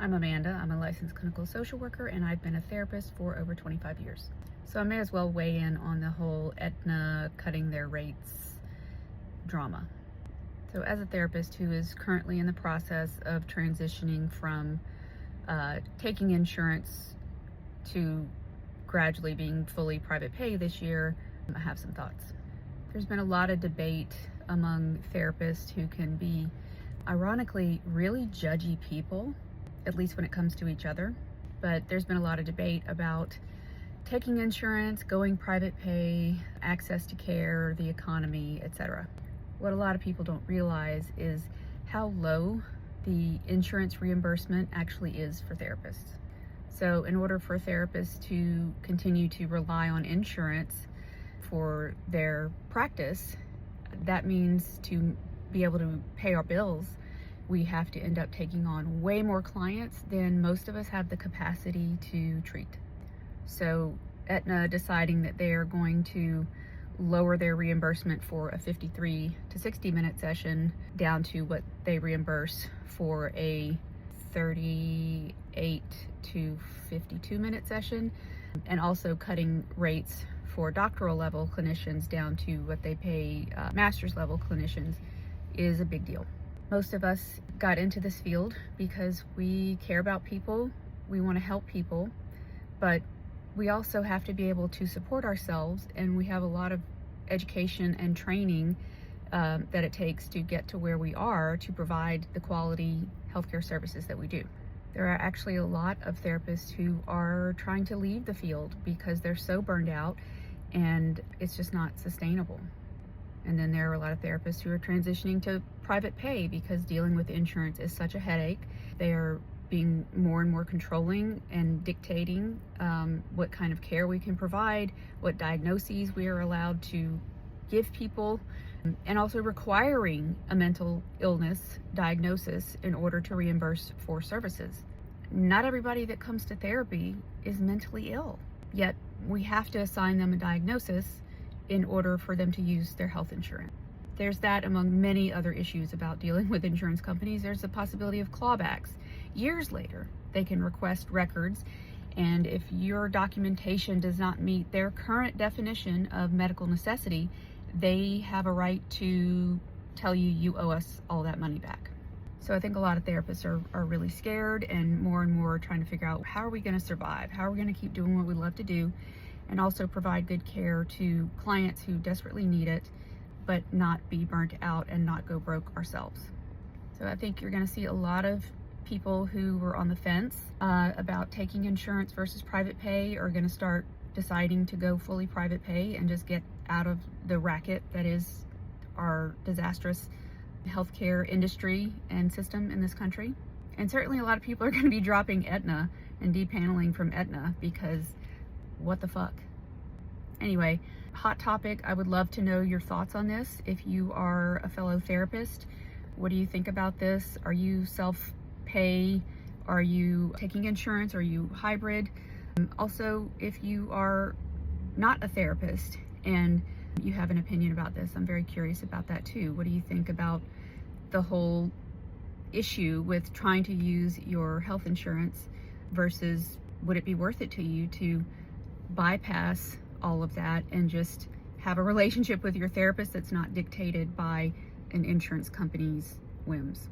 I'm Amanda. I'm a licensed clinical social worker, and I've been a therapist for over 25 years. So I may as well weigh in on the whole Aetna cutting their rates drama. So as a therapist who is currently in the process of transitioning from taking insurance to gradually being fully private pay this year, I have some thoughts. There's been a lot of debate among therapists who can be, ironically, really judgy people, at least when it comes to each other. But there's been a lot of debate about taking insurance, going private pay, access to care, the economy, etc. What a lot of people don't realize is how low the insurance reimbursement actually is for therapists. So in order for therapists to continue to rely on insurance for their practice, that means to be able to pay our bills, we have to end up taking on way more clients than most of us have the capacity to treat. So Aetna deciding that they are going to lower their reimbursement for a 53 to 60 minute session down to what they reimburse for a 38 to 52 minute session, and also cutting rates for doctoral level clinicians down to what they pay master's level clinicians is a big deal. Most of us got into this field because we care about people, we want to help people, but we also have to be able to support ourselves, and we have a lot of education and training that it takes to get to where we are to provide the quality healthcare services that we do. There are actually a lot of therapists who are trying to leave the field because they're so burned out and it's just not sustainable. And then there are a lot of therapists who are transitioning to private pay because dealing with insurance is such a headache. They are being more and more controlling and dictating what kind of care we can provide, what diagnoses we are allowed to give people, and also requiring a mental illness diagnosis in order to reimburse for services. Not everybody that comes to therapy is mentally ill, yet we have to assign them a diagnosis in order for them to use their health insurance. There's that among many other issues about dealing with insurance companies. There's the possibility of clawbacks. Years later, they can request records, and if your documentation does not meet their current definition of medical necessity, they have a right to tell you you owe us all that money back. So I think a lot of therapists are really scared and more trying to figure out, how are we going to survive? How are we going to keep doing what we love to do and also provide good care to clients who desperately need it, but not be burnt out and not go broke ourselves. So I think you're going to see a lot of people who were on the fence about taking insurance versus private pay are going to start deciding to go fully private pay and just get out of the racket that is our disastrous healthcare industry and system in this country. And certainly a lot of people are going to be dropping Aetna and depaneling from Aetna because what the fuck? Anyway, hot topic. I would love to know your thoughts on this. If you are a fellow therapist, what do you think about this? Are you self-pay? Are you taking insurance? Are you hybrid? Also, if you are not a therapist and you have an opinion about this, I'm very curious about that too. What do you think about the whole issue with trying to use your health insurance versus would it be worth it to you to bypass all of that and just have a relationship with your therapist that's not dictated by an insurance company's whims?